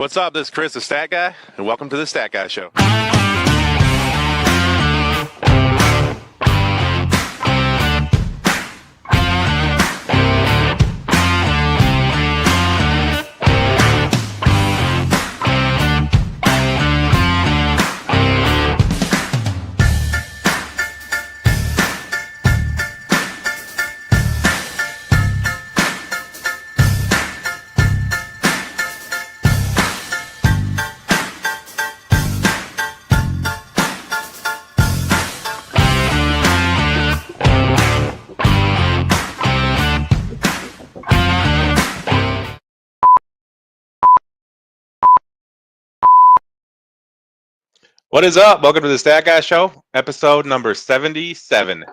What's up? This is Chris, the Stat Guy, and welcome to the Stat Guy Show. What is up? Welcome to the Stat Guy Show, episode number 77.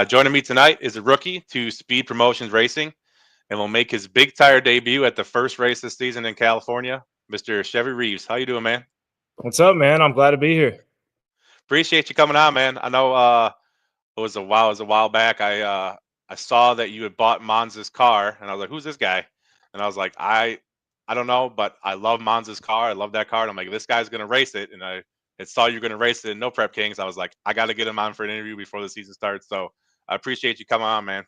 Joining me tonight is a rookie to Speed Promotions Racing and will make his big tire debut at the first race this season in California, Mr. Chevy Reeves. How you doing, man? What's up, man? I'm glad to be here. Appreciate you coming on, man. I know it was a while back. I saw that you had bought Monza's car, and I was like, "Who's this guy?" And I was like, "I don't know, but I love Monza's car. I love that car." And I'm like, "This guy's gonna race it," and I saw you're gonna race it in No Prep Kings. I was like, "I got to get him on for an interview before the season starts." So I appreciate you coming on, man.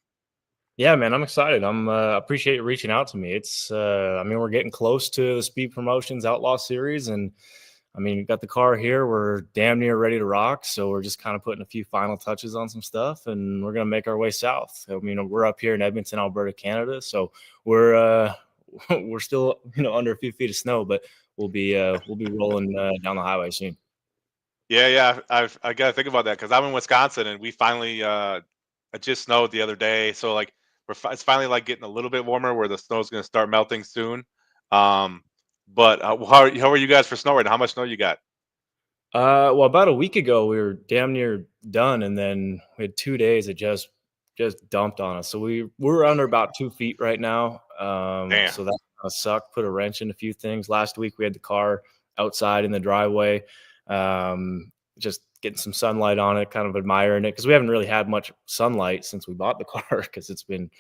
Yeah, man, I'm excited. Appreciate you reaching out to me. We're getting close to the Speed Promotions Outlaw series, and we got the car here. We're damn near ready to rock. So we're just kind of putting a few final touches on some stuff, and we're gonna make our way south. We're up here in Edmonton, Alberta, Canada. So we're we're still under a few feet of snow, but we'll be rolling down the highway soon. Yeah. I got to think about that because I'm in Wisconsin and we finally it just snowed the other day. So like it's finally like getting a little bit warmer where the snow's going to start melting soon. Um, but how are you guys for snow right now? How much snow you got? Well, about a week ago, we were damn near done, and then we had 2 days it just dumped on us. So we're under about 2 feet right now. Damn. So that kind of sucked. Put a wrench in a few things. Last week we had the car outside in the driveway, just getting some sunlight on it, kind of admiring it because we haven't really had much sunlight since we bought the car because it's been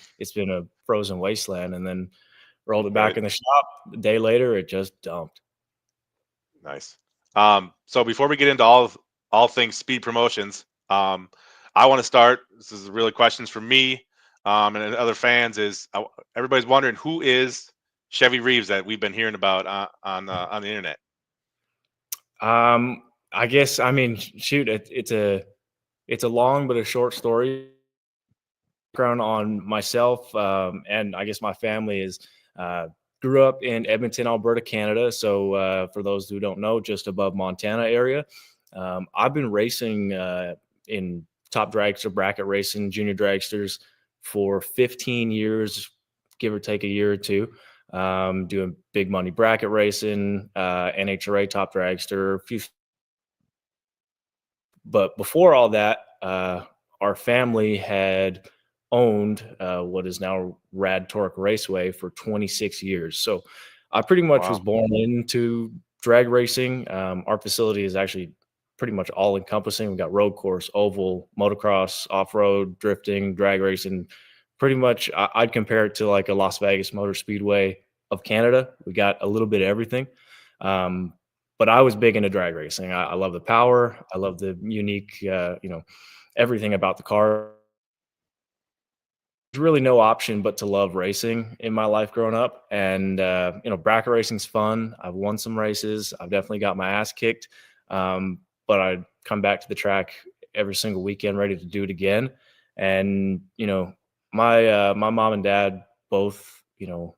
a frozen wasteland. And then rolled it back Right. in the shop. A day later, it just dumped. Nice. So before we get into all things speed promotions, I want to start. This is really questions from me and other fans. Everybody's wondering who is Chevy Reeves that we've been hearing about on the internet? I guess shoot, it's a long but a short story. Background on myself, and I guess my family is grew up in Edmonton, Alberta, Canada. So for those who don't know, just above Montana area. I've been racing in top dragster bracket racing, junior dragsters for 15 years, give or take a year or two. Doing big money bracket racing, NHRA top dragster, a few. But before all that, our family had owned what is now Rad Torque Raceway for 26 years. So I pretty much was Wow. born into drag racing. Our facility is actually pretty much all encompassing. We've got road course, oval, motocross, off-road, drifting, drag racing. Pretty much I'd compare it to like a Las Vegas Motor Speedway of Canada. We got a little bit of everything. Um, but I was big into drag racing. I love the power. I love the unique, everything about the car. There's really no option but to love racing in my life growing up. And, bracket racing's fun. I've won some races. I've definitely got my ass kicked. But I'd come back to the track every single weekend ready to do it again. And, my mom and dad both,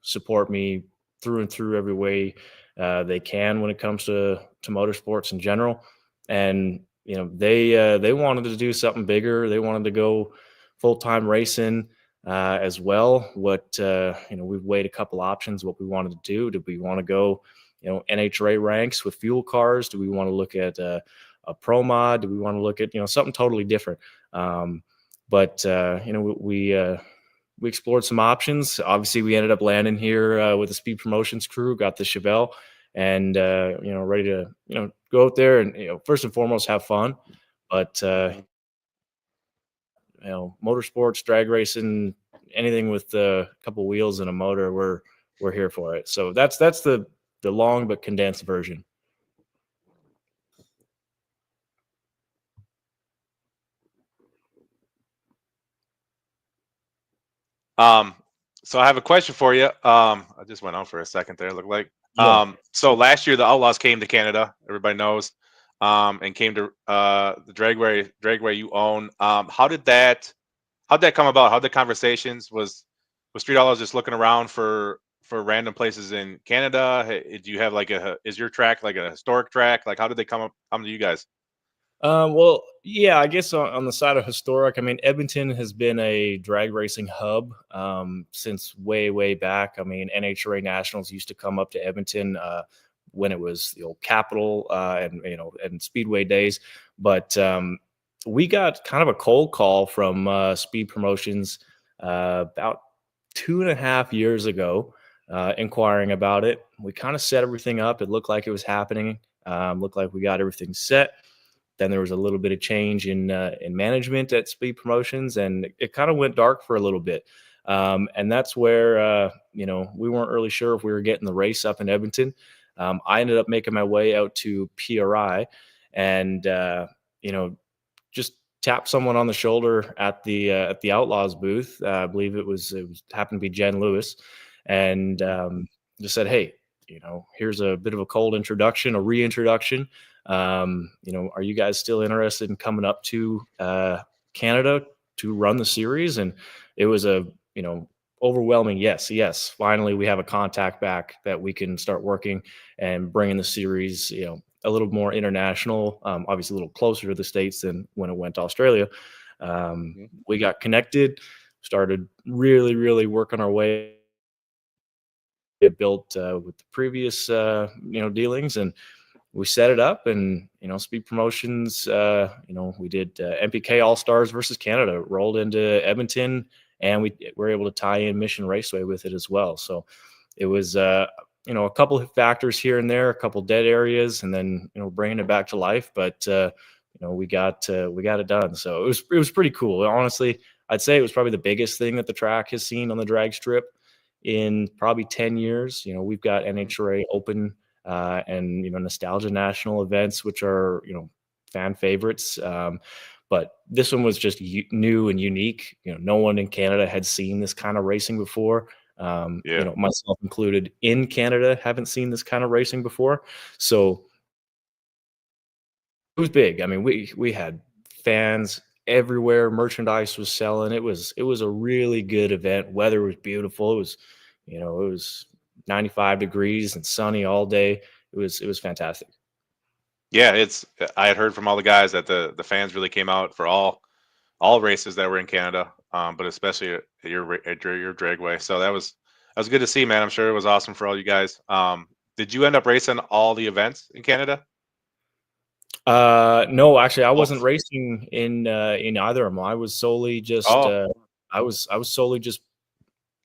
support me through and through every way they can when it comes to motorsports in general. And, they wanted to do something bigger. They wanted to go full-time racing as well. We've weighed a couple options, what we wanted to do. Did we want to go, NHRA ranks with fuel cars? Do we want to look at a pro mod? Do we want to look at, something totally different? We explored some options. Obviously, we ended up landing here with the Speed Promotions crew, got the Chevelle, and ready to go out there and first and foremost have fun. But motorsports, drag racing, anything with a couple wheels and a motor, we're here for it. So that's the the long but condensed version. Um, so I have a question for you. I just went on for a second there. Looked like. Yeah. So last year the Outlaws came to Canada. Everybody knows, and came to the dragway you own. How'd that come about? How'd the conversations was Street Outlaws just looking around for random places in Canada? Do you have like is your track like a historic track? Like how did they come to you guys? Well, yeah, I guess on the side of historic, I mean, Edmonton has been a drag racing hub since way, way back. I mean, NHRA Nationals used to come up to Edmonton when it was the old Capital and and Speedway days. But we got kind of a cold call from Speed Promotions about 2.5 years ago, inquiring about it. We kind of set everything up. It looked like it was happening. Looked like we got everything set. Then there was a little bit of change in management at Speed Promotions, and it kind of went dark for a little bit. And that's where we weren't really sure if we were getting the race up in Edmonton. I ended up making my way out to PRI, and just tapped someone on the shoulder at the Outlaws booth. I believe it was happened to be Jen Lewis, and just said, "Hey, here's a bit of a cold introduction, a reintroduction. Are you guys still interested in coming up to Canada to run the series?" And it was a overwhelming yes, yes. Finally, we have a contact back that we can start working and bringing the series, a little more international, obviously a little closer to the States than when it went to Australia. Mhm. We got connected, started really, really working our way. It built with the previous, dealings, and we set it up. And Speed Promotions, we did MPK All Stars versus Canada, rolled into Edmonton, and we were able to tie in Mission Raceway with it as well. So it was a couple of factors here and there, a couple dead areas, and then bringing it back to life. But we got it done. So it was pretty cool. Honestly, I'd say it was probably the biggest thing that the track has seen on the drag strip in probably 10 years. We've got Mhm. NHRA Open and Nostalgia National events, which are fan favorites. But this one was just new and unique. No one in Canada had seen this kind of racing before. Yeah. Myself included in Canada, haven't seen this kind of racing before. So it was big. I mean, we had fans everywhere. Merchandise was selling. It was a really good event. Weather was beautiful. It was 95 degrees and sunny all day. It was fantastic. Yeah, I had heard from all the guys that the fans really came out for all races that were in Canada, but especially at your dragway. So that was good to see, man. I'm sure it was awesome for all you guys. Did you end up racing all the events in Canada? No, actually, I wasn't Both. racing in either of them. I was solely just Oh, I was solely just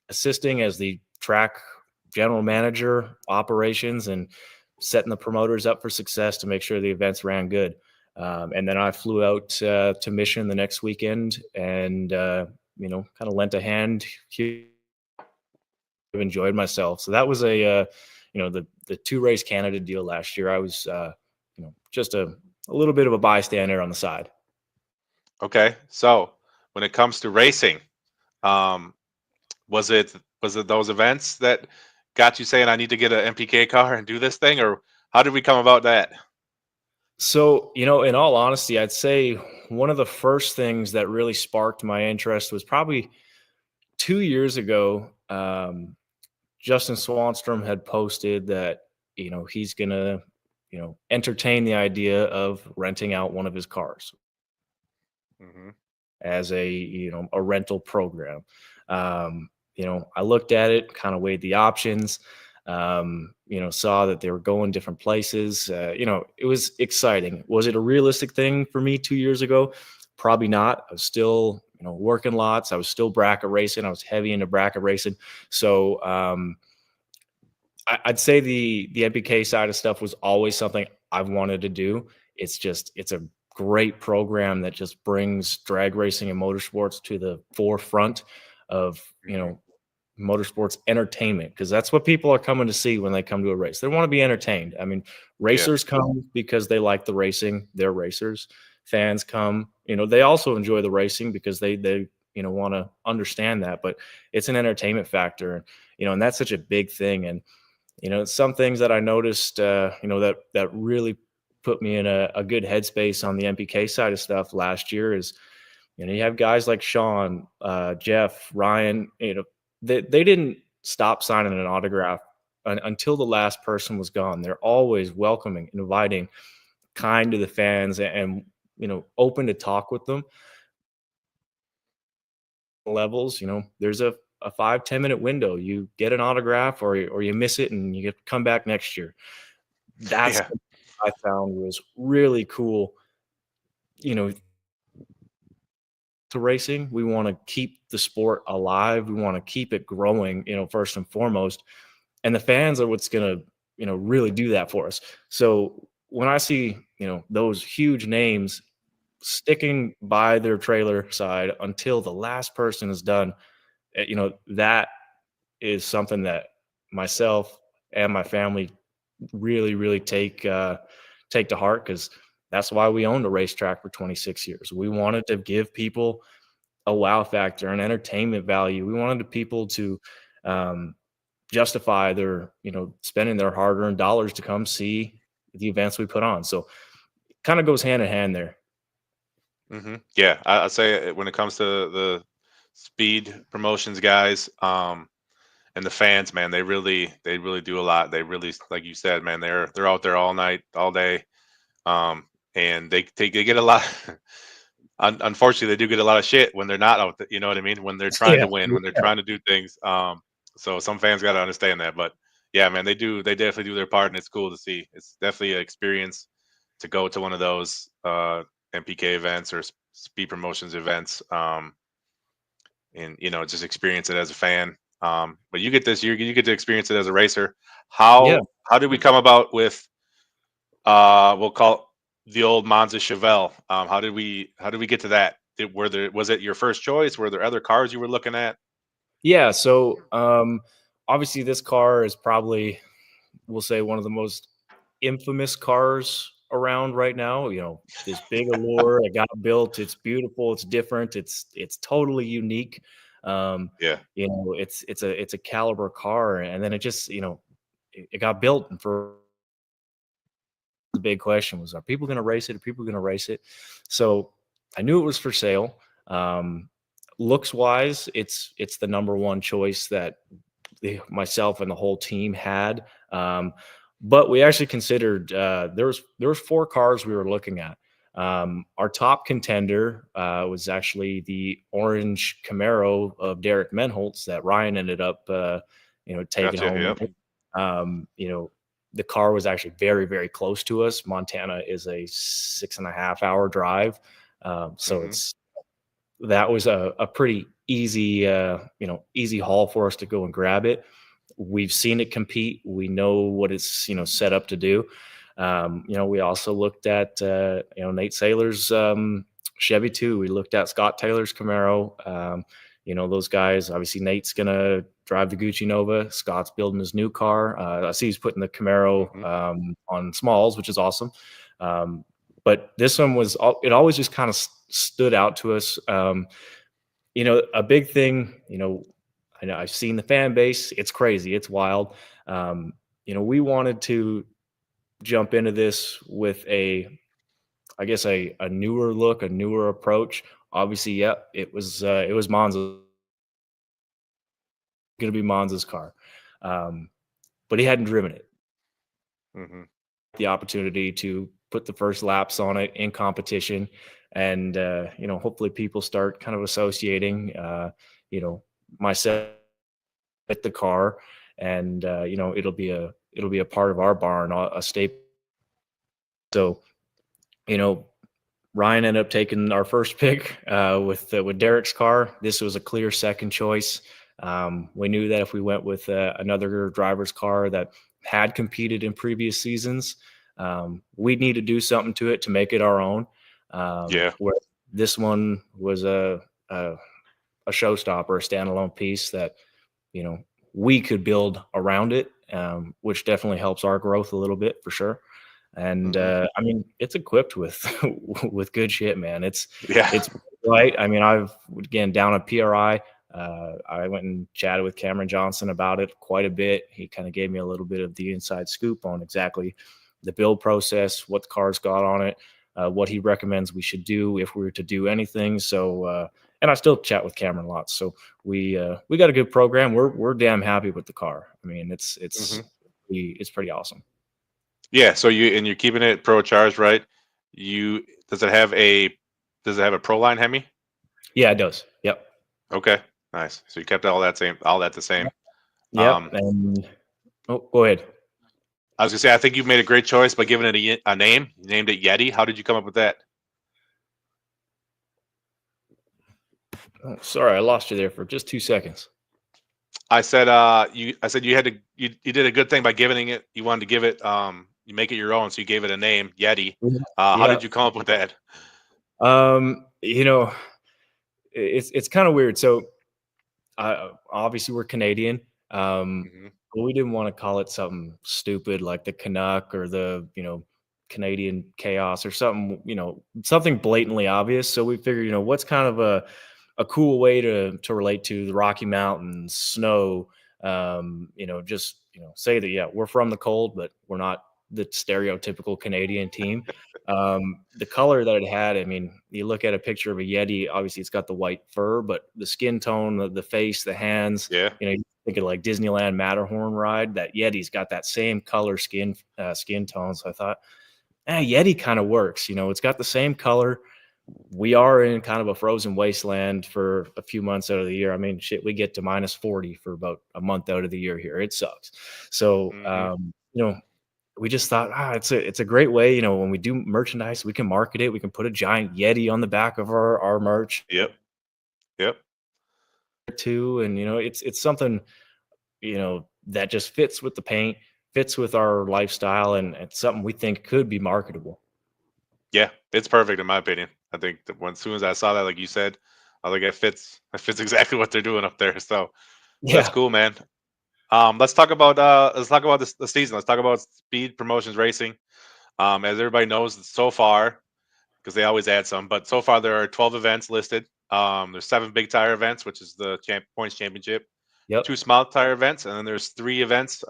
assisting as the track general manager, operations, and setting the promoters up for success to make sure the events ran good. And then I flew out to Mission the next weekend, and kind of lent a hand here. Enjoyed myself. So that was the two race Canada deal last year. I was just a little bit of a bystander on the side. okay. So when it comes to racing, um, was it was it those events that got you saying I need to get an MPK car and do this thing, or how did we come about that? So, in all honesty, I'd say one of the first things that really sparked my interest was probably 2 years ago. Justin Swanstrom had posted that, he's going to, entertain the idea of renting out one of his cars Hmm. as a rental program. I looked at it, kind of weighed the options. Saw that they were going different places. It was exciting. Was it a realistic thing for me 2 years ago? Probably not. I was still working lots. I was still bracket racing. I was heavy into bracket racing. So I'd say the NPK side of stuff was always something I've wanted to do. It's a great program that just brings drag racing and motorsports to the forefront of Hmm. motorsports entertainment, because that's what people are coming to see when they come to a race. They want to be entertained. I mean, Yeah. racers come because they like the racing. They're racers. Fans come, they also enjoy the racing because they want to understand that. But it's an entertainment factor, and that's such a big thing. And some things that I noticed, that really put me in a good headspace on the MPK side of stuff last year is, you have guys like Sean, Jeff, Ryan, they didn't stop signing an autograph until the last person was gone. They're always welcoming, inviting, kind to the fans, and open to talk with them. Levels, there's a 5-10 minute window. You get an autograph, or you miss it, and you get to come back next year. That's Yeah. what I found was really cool. You know, to racing, we want to keep the sport alive. We want to keep it growing. First and foremost, and the fans are what's gonna really do that for us. So when I see those huge names sticking by their trailer side until the last person is done, that is something that myself and my family really, really take to heart, because that's why we owned a racetrack for 26 years. We wanted to give people a wow factor, an entertainment value. We wanted the people to um, justify their, spending their hard-earned dollars to come see the events we put on. So kind of goes hand in hand there. Yeah, I'd say when it comes to the speed promotions guys, and the fans, man, they really do a lot. They really, like you said, man, they're out there all night, all day, and they get a lot. Unfortunately, they do get a lot of shit when they're not out. You know what I mean? When they're trying Yeah, to win, when they're yeah, trying to do things. So some fans got to understand that. But yeah, man, they do. They definitely do their part, and it's cool to see. It's definitely an experience to go to one of those MPK events or speed promotions events, and just experience it as a fan. But you get this, you get to experience it as a racer. yeah. How did we come about with we'll call the old Monza Chevelle? How did we get to that? Was it your first choice? Were there other cars you were looking at? Yeah, so obviously this car is probably, we'll say, one of the most infamous cars around right now. This big allure, it got built, it's beautiful, it's different, it's totally unique. Um, Yeah. it's a caliber car, and then it just, it got built, and for the big question was, are people going to race it? Are people going to race it? So I knew it was for sale. Um, Looks wise, it's the number one choice that myself and the whole team had. But we actually considered, there was four cars we were looking at. Our top contender was actually the orange Camaro of Derek Menholtz that Ryan ended up taking Gotcha. home. Yep. Um, you know, the car was actually very, very close to us. Montana is a 6.5 hour drive. So Hmm. it's that was a pretty easy haul for us to go and grab it. We've seen it compete. We know what it's set up to do. We also looked at Nate Saylor's Chevy too. We looked at Scott Taylor's Camaro. Those guys. Obviously, Nate's gonna drive the Gucci Nova. Scott's building his new car. I see he's putting the Camaro Hmm. on smalls, which is awesome. Um, but this one it always just kind of stood out to us. A big thing, I know I've seen the fan base. It's crazy. It's wild. We wanted to jump into this with I guess, a newer look, a newer approach. Obviously, yep, it was Monza, going to be Monza's car. Um, but he hadn't driven it. Hmm. The opportunity to put the first laps on it in competition, and hopefully people start kind of associating, you know, myself with the car, and it'll be a part of our barn, a staple. So, you know, Ryan ended up taking our first pick with Derek's car. This was a clear second choice. We knew that if we went with another driver's car that had competed in previous seasons, we'd need to do something to it to make it our own. Yeah. Where this one was a showstopper, a standalone piece that you know, we could build around it, which definitely helps our growth a little bit for sure. And Hmm. I mean, it's equipped with with good shit, man. Yeah. It's right. I mean, I've again down at PRI. I went and chatted with Cameron Johnson about it quite a bit. He kind of gave me a little bit of the inside scoop on exactly the build process, what the car's got on it, what he recommends we should do if we were to do anything. So, and I still chat with Cameron lots. So we got a good program. We're damn happy with the car. I mean, Hmm. it's pretty awesome. Yeah. So you're keeping it pro charged, right? You does it have a does it have a Proline Hemi? Yeah, it does. Yep. Okay, nice. So you kept all that the same. Yep. Um, And oh, go ahead. I was gonna say I think you've made a great choice by giving it a name. You named it Yeti. How did you come up with that? Oh, sorry, I lost you there for just 2 seconds. I said you had to you did a good thing by giving it. You wanted to give it you make it your own, so you gave it a name, Yeti. Mhm. How Yeah. did you come up with that? You know, it's kind of weird. So obviously we're Canadian. Hmm. But we didn't want to call it something stupid like the Canuck or the, Canadian chaos or something, something blatantly obvious. So we figured, what's kind of a cool way to relate to the Rocky Mountains, snow, just, say that, yeah, we're from the cold, but we're not the stereotypical Canadian team. The color that it had, I mean, you look at a picture of a Yeti, obviously it's got the white fur, but the skin tone, the face, the hands, Yeah. you think of like Disneyland Matterhorn ride, that Yeti's got that same color skin tone. So I thought, Yeti kind of works. It's got the same color. We are in kind of a frozen wasteland for a few months out of the year. I mean, shit, we get to minus 40 for about a month out of the year here. It sucks. So, Hmm. we just thought, it's a great way. When we do merchandise, we can market it. We can put a giant Yeti on the back of our merch Yep. Yep. too. And, it's something, that just fits with the paint, fits with our lifestyle, and it's something we think could be marketable. Yeah. It's perfect in my opinion. I think that when as soon as I saw that, like you said, I think it fits. It fits exactly what they're doing up there. So that's Yeah. cool, man. Let's talk about the season. Let's talk about speed promotions racing. As everybody knows, so far, because they always add some, but so far there are 12 events listed. There's 7 big tire events, which is the points championship, Yep. 2 small tire events, and then there's 3 events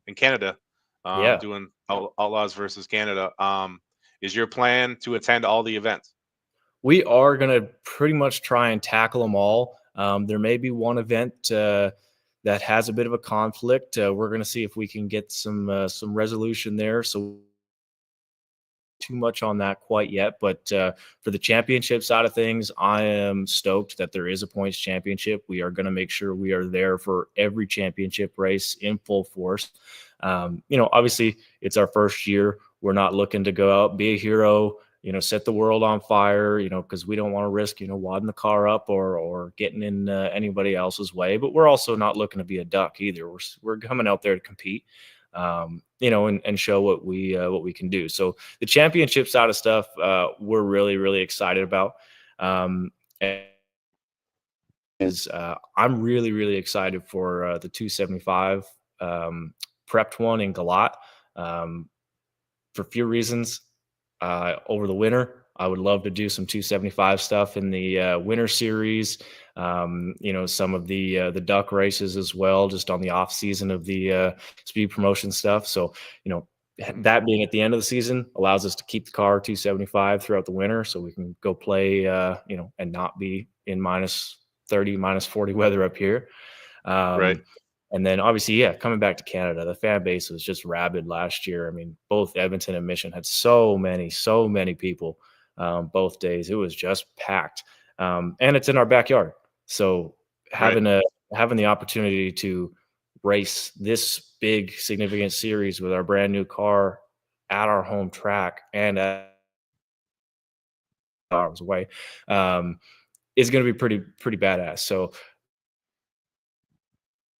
in Canada, Yeah. doing Outlaws versus Canada. Is your plan to attend all the events? We are going to pretty much try and tackle them all. There may be one event that has a bit of a conflict. We're going to see if we can get some resolution there. So too much on that quite yet, but for the championship side of things, I am stoked that there is a points championship. We are going to make sure we are there for every championship race in full force. Obviously it's our first year. We're not looking to go out, be a hero, set the world on fire, because we don't want to risk, wadding the car up or getting in anybody else's way. But we're also not looking to be a duck either. We're coming out there to compete, and show what we can do. So the championship side of stuff, we're really, really excited about. And is I'm really, really excited for the 275 prepped one in Galat. Um, for a few reasons. Over the winter, I would love to do some 275 stuff in the winter series. Some of the duck races as well, just on the off season of the speed promotion stuff. So, Hmm. that being at the end of the season allows us to keep the car 275 throughout the winter, so we can go play, and not be in minus 30, minus 40 weather up here. Right. Um, and then obviously, yeah, coming back to Canada, the fan base was just rabid last year. I mean, both Edmonton and Mission had so many people both days. It was just packed, and it's in our backyard. So Right. having the opportunity to race this big significant series with our brand new car at our home track and at hours away um, is going to be pretty badass. So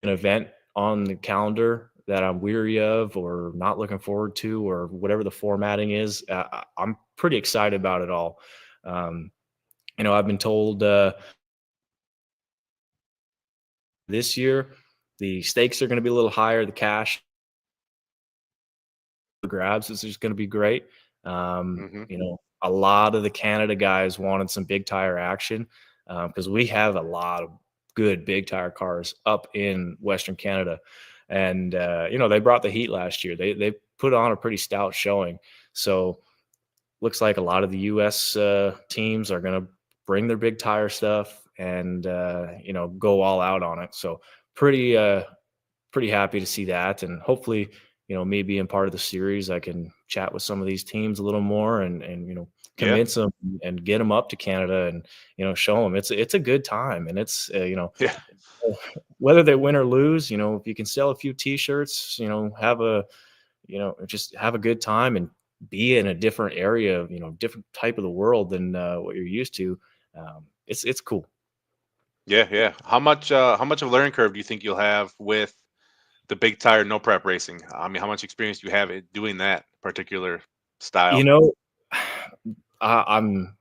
an event on the calendar that I'm weary of or not looking forward to or whatever the formatting is, I'm pretty excited about it all. Um, I've been told this year the stakes are going to be a little higher. The cash grabs is just going to be great. Hmm. A lot of the Canada guys wanted some big tire action because we have a lot of good big tire cars up in Western Canada, and they brought the heat last year. They put on a pretty stout showing. So looks like a lot of the U.S. Teams are going to bring their big tire stuff and go all out on it. So pretty pretty happy to see that, and hopefully, me being part of the series, I can chat with some of these teams a little more and Yeah, convince them and get them up to Canada and show them it's a good time, and it's yeah, whether they win or lose, if you can sell a few T-shirts, have a just have a good time and be in a different area, different type of the world than what you're used to. It's cool. yeah, yeah. How much of a learning curve do you think you'll have with the big tire no prep racing? I mean, how much experience do you have at doing that particular You style? know, I'm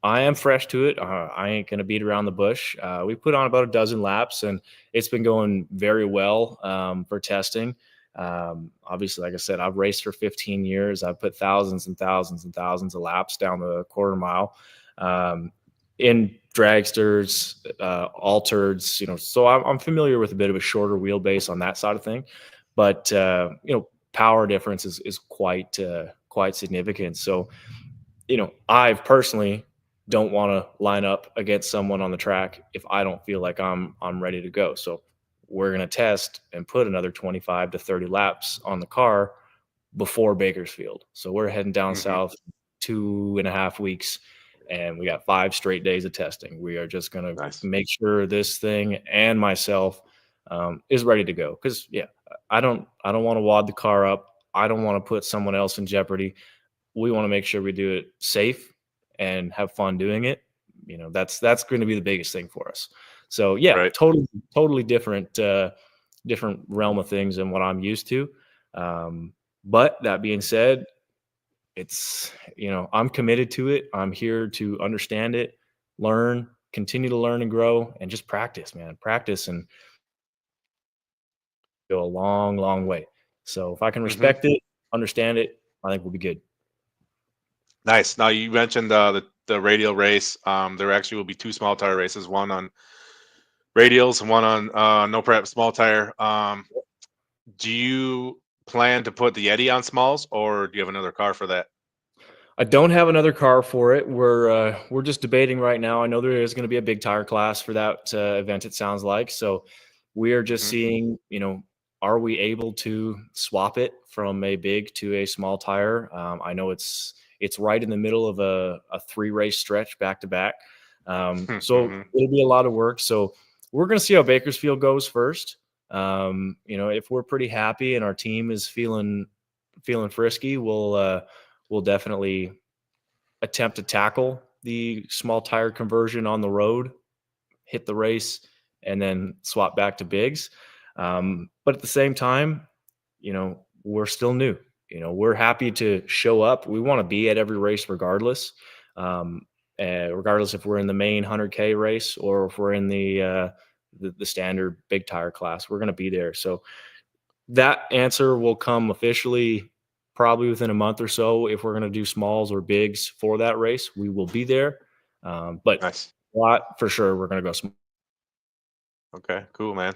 I am fresh to it. I ain't gonna beat around the bush. We put on about a dozen laps, and it's been going very well for testing. Obviously, like I said, I've raced for 15 years. I've put thousands and thousands and thousands of laps down the quarter mile um, in dragsters, altereds. So I'm familiar with a bit of a shorter wheelbase on that side of thing, but power difference is quite significant. So I personally don't want to line up against someone on the track if I don't feel like I'm ready to go. So we're going to test and put another 25 to 30 laps on the car before Bakersfield. So we're heading down Hmm. south 2.5 weeks, and we got 5 straight days of testing. We are just going to Nice. make sure this thing and myself is ready to go. Because I don't want to wad the car up. I don't want to put someone else in jeopardy. We want to make sure we do it safe and have fun doing it. That's going to be the biggest thing for us. So yeah, Right. totally different realm of things than what I'm used to. But that being said, it's I'm committed to it. I'm here to understand it, learn, continue to learn and grow, and just practice, man. Practice and go a long, long way. So if I can Hmm. respect it, understand it, I think we'll be good. Nice. Now you mentioned the radial race. There actually will be two small tire races, one on radials and one on no prep small tire. Do you plan to put the Yeti on smalls, or do you have another car for that? I don't have another car for it. We're just debating right now. I know there is going to be a big tire class for that event. It sounds like so. We are just Hmm. seeing, are we able to swap it from a big to a small tire? I know it's right in the middle of a 3 race stretch back to back, so Hmm. it'll be a lot of work. So we're going to see how Bakersfield goes first. If we're pretty happy and our team is feeling frisky, we'll definitely attempt to tackle the small tire conversion on the road, hit the race, and then swap back to bigs. But at the same time, we're still new. We're happy to show up. We want to be at every race regardless. Um, Regardless if we're in the main 100K race or if we're in the standard big tire class, we're going to be there. So that answer will come officially probably within a month or so. If we're going to do smalls or bigs for that race, we will be there. But Nice. for sure, we're going to go small. Okay. Cool, man.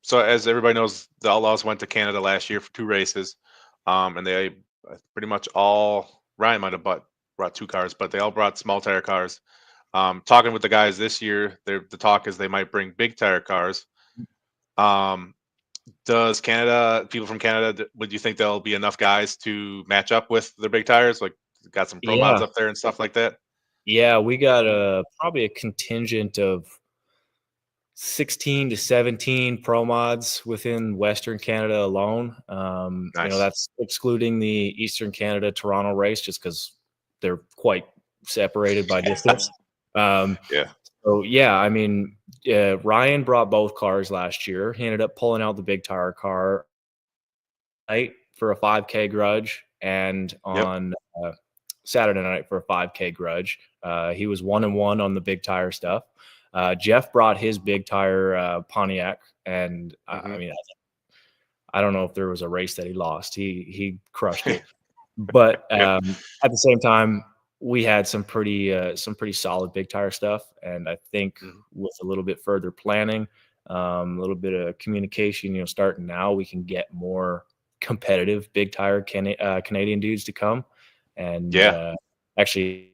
So as everybody knows, the Outlaws went to Canada last year for two races, and they pretty much all Ryan might have brought two cars, but they all brought small tire cars. Talking with the guys this year, the talk is they might bring big tire cars. Um, does Canada people from Canada would you think there'll be enough guys to match up with their big tires? Like got some pro mods Yeah, up there and stuff like that. yeah, we got probably a contingent of 16 to 17 pro mods within Western Canada alone. Nice. That's excluding the Eastern Canada Toronto race, just because they're quite separated by distance. Um, Yeah. So yeah, I mean, Ryan brought both cars last year. He ended up pulling out the big tire car night for a 5K grudge, and Yep. on Saturday night for a 5K grudge. He was 1-1 on the big tire stuff. Jeff brought his big tire Pontiac, and I Hmm. mean, I don't know if there was a race that he lost. He crushed it. But, Yep. at the same time, we had some pretty solid big tire stuff, and I think Mhm. with a little bit further planning, a little bit of communication, starting now, we can get more competitive big tire Canadian dudes to come, and, Yeah. actually,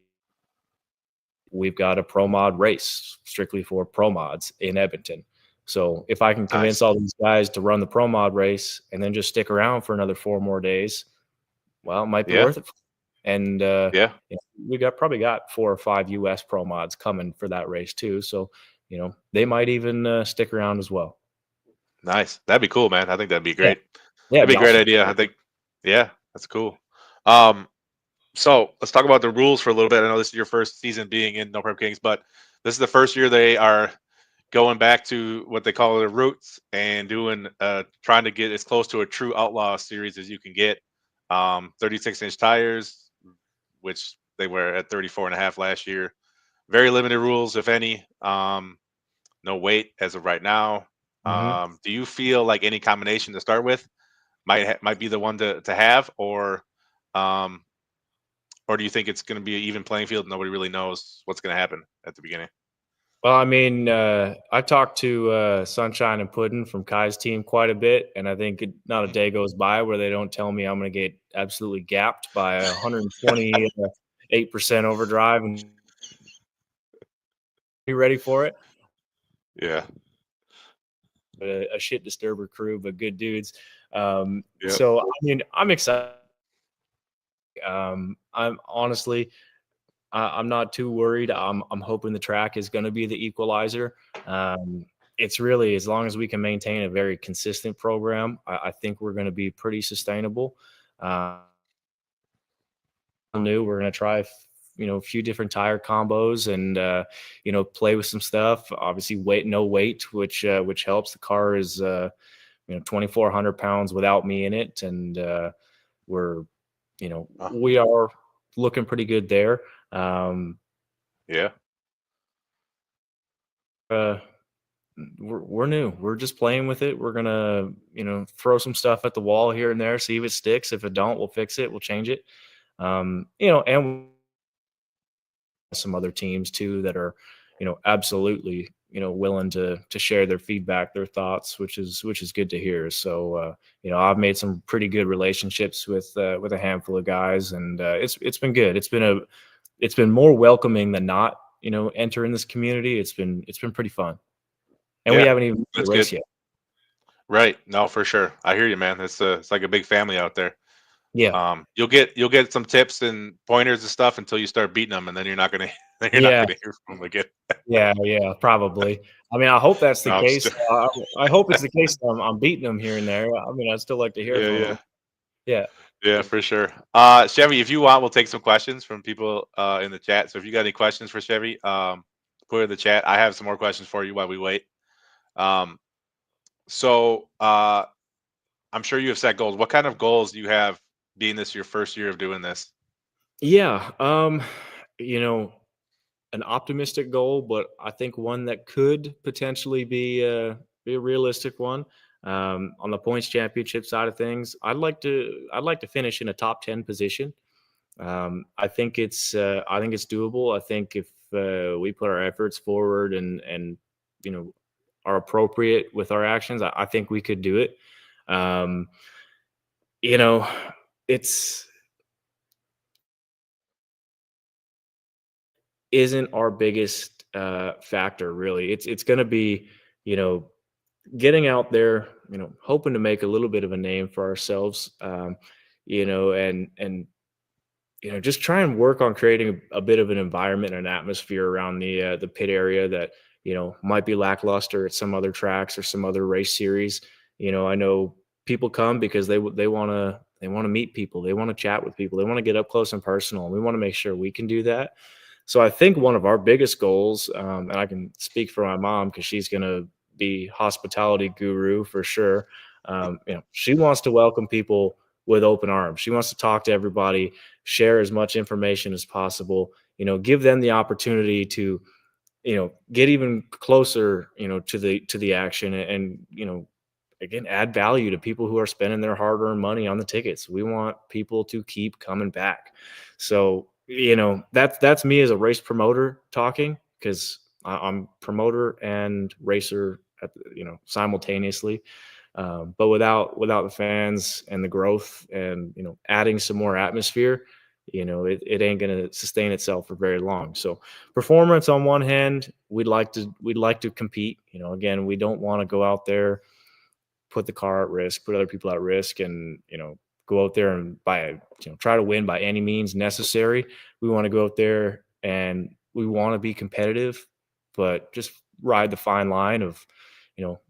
we've got a pro mod race strictly for pro mods in Edmonton. So, if I can convince Nice. all these guys to run the pro mod race and then just stick around for another 4 more days, well, it might be Yeah. worth it. And, Yeah. we probably got 4 or 5 US pro mods coming for that race too, so, they might even, stick around as well. Nice. That'd be cool, man. I think that'd be Yeah. great. Yeah, it'd That'd be be a great awesome. idea. I think. Yeah, that's cool. Um, so let's talk about the rules for a little bit. I know this is your first season being in No Prep Kings, but this is the first year they are going back to what they call their roots and doing trying to get as close to a true outlaw series as you can get. 36-inch tires, which they were at 34 and a half last year. Very limited rules, if any. No weight as of right now. Mhm. Do you feel like any combination to start with might be the one to have, um, or do you think it's going to be an even playing field? Nobody really knows what's going to happen at the beginning. Well, I mean, I talked to, Sunshine and Puddin' from Kai's team quite a bit, and I think not a Mhm. day goes by where they don't tell me I'm gonna get absolutely gapped by 128% overdrive and be ready for it. Yeah. A shit disturber crew, but good dudes. Yep. So, I mean, I'm excited. I'm honestly, I'm not too worried. I'm hoping the track is gonna be the equalizer. It's really as long as we can maintain a very consistent program, I think we're gonna be pretty sustainable. Uh, New, we're gonna try, a few different tire combos and play with some stuff. Obviously, no weight, which helps. The car is 2,400 pounds without me in it, and we're Uh, we are looking pretty good there. Um, yeah. uh, we're new. We're just playing with it. We're gonna, throw some stuff at the wall here and there, see if it sticks. If it don't, we'll fix it. We'll change it. And some other teams too that are, absolutely, willing to share their feedback, their thoughts, which is good to hear. So, I've made some pretty good relationships with a handful of guys, and it's been good. It's been more welcoming than not, entering this community. It's been pretty fun, and we Yeah. haven't even made the That's good. race yet. Right. No, for sure. I hear you, man. It's like a big family out there. Yeah, You'll get some tips and pointers and stuff until you start beating them, and then you're not gonna then you're not yeah. gonna hear from them again. Yeah, yeah, probably. I mean, I hope that's the No, I'm just case. I hope it's the case that I'm beating them here and there. I mean, I'd still like to hear yeah, from yeah, them. Yeah. yeah, for sure. Chevy, if you want, we'll take some questions from people in the chat. So if you got any questions for Chevy, put it in the chat. I have some more questions for you while we wait. Um, so I'm sure you have set goals. What kind of goals do you have being this your first year of doing this? Yeah, you know, an optimistic goal, but I think one that could potentially be a realistic one. On the points championship side of things, I'd like to finish in a top 10 position. I think it's doable. I think if we put our efforts forward and you know are appropriate with our actions, I think we could do it. Um, you know, it's isn't our biggest factor really. It's going to be you know getting out there, hoping to make a little bit of a name for ourselves. And just try and work on creating a bit of an environment and an atmosphere around the pit area that might be lackluster at some other tracks or some other race series. I know people come because they want to meet people, they want to chat with people, they want to get up close and personal, and we want to make sure we can do that. So I think one of our biggest goals, and I can speak for my mom because she's going to be hospitality guru for sure. She wants to welcome people with open arms. She wants to talk to everybody, share as much information as possible, give them the opportunity to get even closer, to the action, and again, add value to people who are spending their hard-earned money on the tickets. We want people to keep coming back. So, that's me as a race promoter talking, because I'm promoter and racer simultaneously. But without the fans and the growth, and adding some more atmosphere, it ain't going to sustain itself for very long. So performance on one hand, we'd like to compete. Again, we don't want to go out there, put the car at risk, put other people at risk, and go out there and try to win by any means necessary. We want to go out there and we want to be competitive, but just ride the fine line of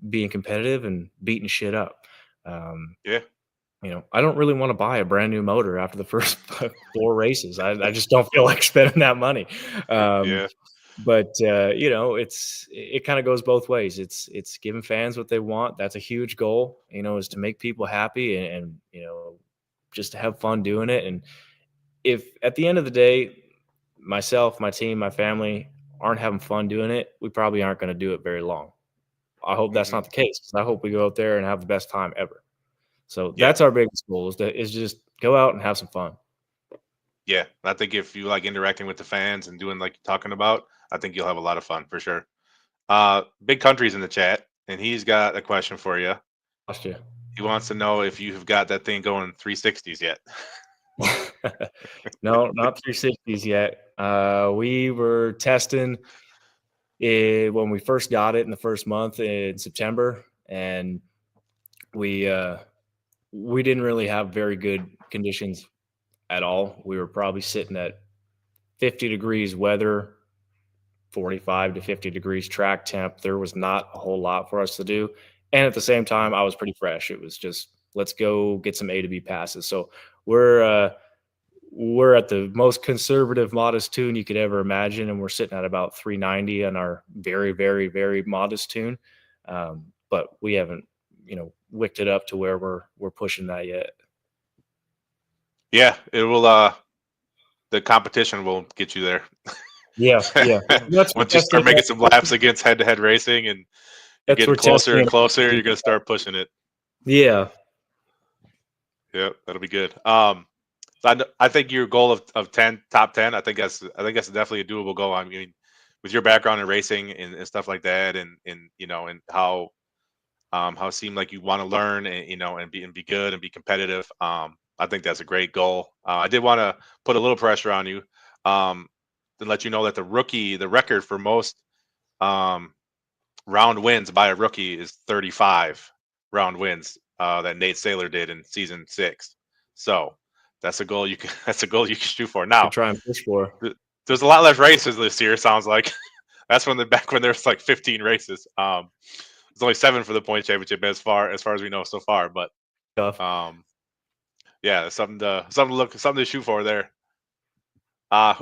being competitive and beating shit up. Um, Yeah. I don't really want to buy a brand new motor after the first four races. I just don't feel like spending that money. Um, Yeah. but it kind of goes both ways. It's giving fans what they want. That's a huge goal, is to make people happy, and just to have fun doing it. And if at the end of the day, myself, my team, my family aren't having fun doing it, we probably aren't going to do it very long. I hope that's Hmm. not the case, because I hope we go out there and have the best time ever. So Yeah. that's our biggest goal, is just go out and have some fun. Yeah. I think if you like interacting with the fans and doing like you're talking about, I think you'll have a lot of fun for sure. Big Country's in the chat, and he's got a question for you. Lost you. He wants to know if you've got that thing going 360s yet. No, not 360s yet. We were testing it when we first got it in the first month in September, and we uh, we didn't really have very good conditions at all. We were probably sitting at 50 degrees weather, 45 to 50 degrees track temp. There was not a whole lot for us to do. And at the same time, I was pretty fresh. It was just, let's go get some A to B passes. So we're uh, we're at the most conservative, modest tune you could ever imagine, and we're sitting at about 390 on our very, very, very modest tune. But we haven't, wicked it up to where we're pushing that yet. Yeah, it will. The competition will get you there. Yeah, yeah. Once you start making some laps against head-to-head racing, and you're That's getting we're closer testing and it. closer, you're gonna start pushing it. Yeah, Yeah, that'll be good. So I think your goal of 10, top 10, I think that's definitely a doable goal. I mean, with your background in racing and stuff like that, and and how it seemed like you want to learn, and and be good and be competitive. I think that's a great goal. I did want to put a little pressure on you, um, to let you know that the record for most um, round wins by a rookie is 35 round wins, that Nate Saylor did in season 6. So that's a goal you can that's a goal you can shoot for. could Now, try and push for. there's a lot less races this year. Sounds like that's when back when there's like 15 races. There's only 7 for the point championship as far as we know so far. But Tough. um, yeah, something to shoot for there. Uh,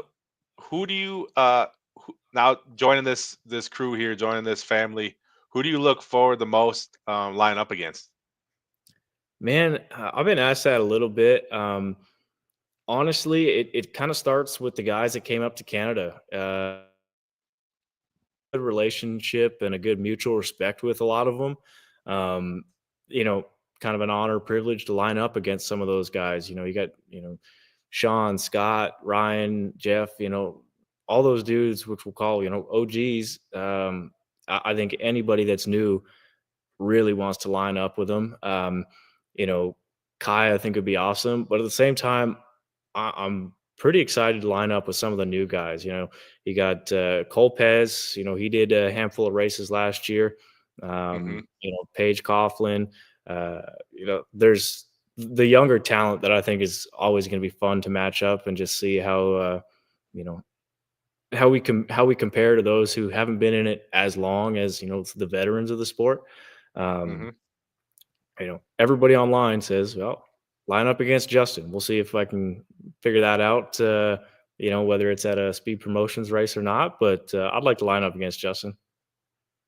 who do you now joining this crew here, joining this family? Who do you look forward the most, line up against? Man, I've been asked that a little bit. Honestly, it kind of starts with the guys that came up to Canada. Good relationship and a good mutual respect with a lot of them. Um, you know, kind of an honor, privilege to line up against some of those guys. You got Sean, Scott, Ryan, Jeff. All those dudes, which we'll call OGs. I think anybody that's new really wants to line up with them. You know, Kai, I think would be awesome, but at the same time, I'm pretty excited to line up with some of the new guys. You got Cole Pez. He did a handful of races last year. Hmm. Paige Coughlin. There's the younger talent that I think is always going to be fun to match up and just see you know, how we compare to those who haven't been in it as long as the veterans of the sport. Um, Hmm. Everybody online says, well, line up against Justin. We'll see if I can figure that out. Whether it's at a speed promotions race or not, but I'd like to line up against Justin.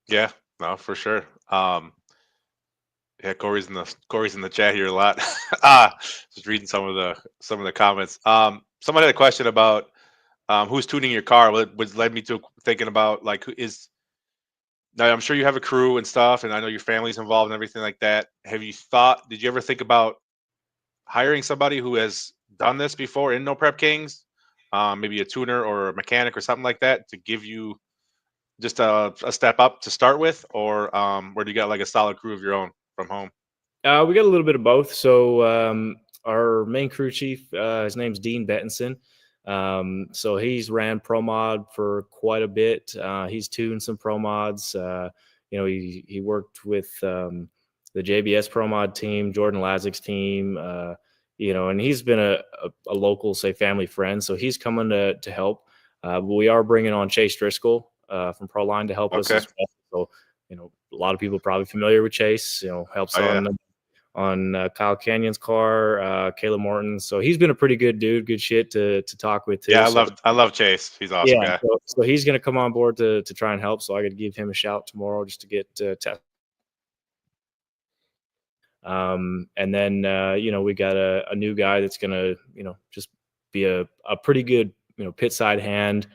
Yeah, no, for sure. Yeah, Corey's in the chat here a lot. Just reading some of the comments. Someone had a question about who's tuning your car? What led me to thinking about like who is now I'm sure you have a crew and stuff, and I know your family's involved and everything like that. Have you thought? Did you ever think about hiring somebody who has done this before in No Prep Kings, maybe a tuner or a mechanic or something like that, to give you just a step up to start with, or do you got like a solid crew of your own from home? We got a little bit of both. So our main crew chief, his name's Dean Bettinson. So he's ran Pro Mod for quite a bit. He's tuned some Pro Mods. He worked with the JBS Pro Mod team, Jordan Lazik's team. And he's been a local, say, family friend. So he's coming to help. But we are bringing on Chase Driscoll from Proline to help us Okay. as well. So a lot of people probably familiar with Chase. Helps Oh yeah. on Kyle Canyon's car, Caleb Morton. So he's been a pretty good dude, good shit to talk with too. Yeah, So I love Chase. He's an awesome yeah, guy. so he's going to come on board to try and help. So I got to give him a shout tomorrow just to get test. And then we got a new guy that's going to just be a pretty good pit side hand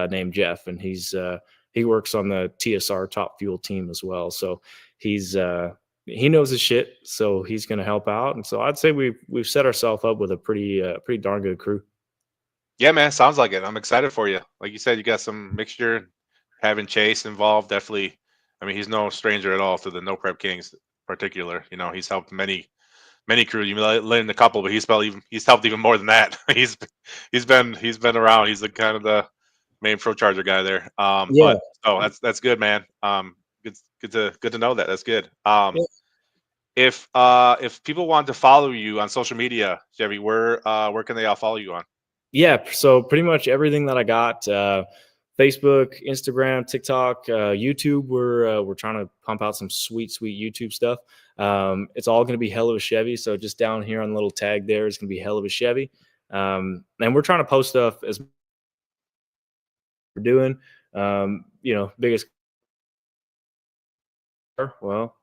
named Jeff, and he works on the TSR Top Fuel team as well. So he's he knows his shit, so he's going to help out. And so I'd say we've set ourselves up with a pretty darn good crew. Yeah, man, sounds like it. I'm excited for you. Like you said, you got some mixture. Having Chase involved, definitely. I mean, he's no stranger at all to the No Prep Kings, particular. He's helped many crews. You in a couple, but he's helped even more than that. He's been around. He's the kind of the main pro charger guy there. Yeah, But oh, that's good, man. Good to know that. That's good. yeah, If people want to follow you on social media, Chevy, where can they all follow you on? yeah. So pretty much everything that I got. Facebook, Instagram, TikTok, YouTube. We're trying to pump out some sweet YouTube stuff. It's all going to be Hell of a Chevy. So just down here on the little tag there is going to be Hell of a Chevy. And we're trying to post stuff as we're doing. Biggest well,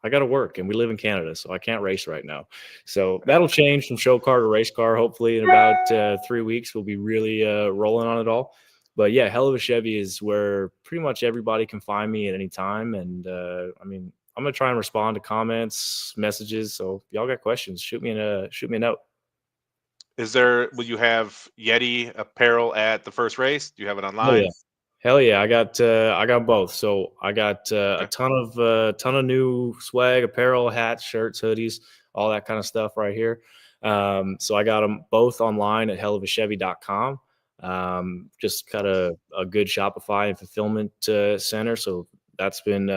I got to work, and we live in Canada, so I can't race right now. So that'll change from show car to race car. Hopefully, in about 3 weeks, we'll be really rolling on it all. But yeah, Hell of a Chevy is where pretty much everybody can find me at any time. And I'm gonna try and respond to comments, messages. So if y'all got questions, shoot me a note. Will you have Yeti apparel at the first race? Do you have it Oh yeah. online? Hell yeah, I got both. So I got a Okay. ton of new swag, apparel, hats, shirts, hoodies, all that kind of stuff right here. So I got them both online at hellofachevy.com. Just got a good Shopify and fulfillment center. So that's been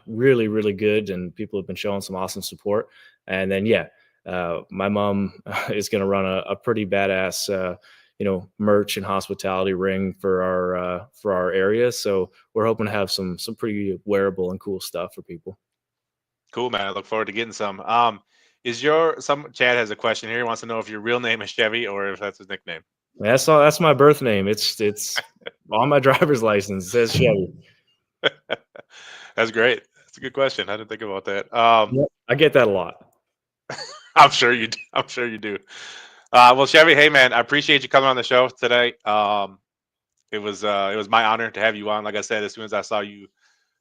really really good, and people have been showing some awesome support. And then yeah, my mom is going to run a pretty badass merch and hospitality ring for our area. So we're hoping to have some pretty wearable and cool stuff for people. Cool, man. I look forward to getting some. Some Chad has a question here. He wants to know if your real name is Chevy or if that's his nickname. That's my birth name. It's on my driver's license. It says Chevy. That's great. That's a good question. I didn't think about that. Yep, I get that a lot. I'm sure you do. I'm sure you do. Well, Chevy, hey man, I appreciate you coming on the show today. It was my honor to have you on. Like I said, as soon as I saw you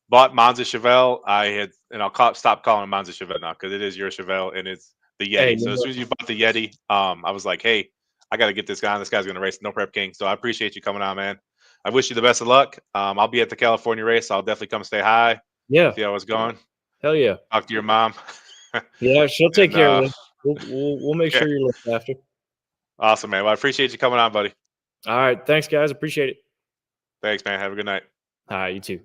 bought Monza Chevelle, I had, and stop calling him Monza Chevelle now because it is your Chevelle and it's the Hey, Yeti. So as soon as you bought the Yeti, I was like, hey, I got to get this guy on. This guy's going to race No Prep King. So I appreciate you coming on, man. I wish you the best of luck. I'll be at the California race. I'll definitely come say hi, yeah, see how it's going. hell yeah, Talk to your mom. yeah. She'll take And care of you. We'll make yeah, sure you're looked after. awesome, man. Well, I appreciate you coming on, buddy. All right, thanks guys, appreciate it. Thanks, man. Have a good night. All right, you too.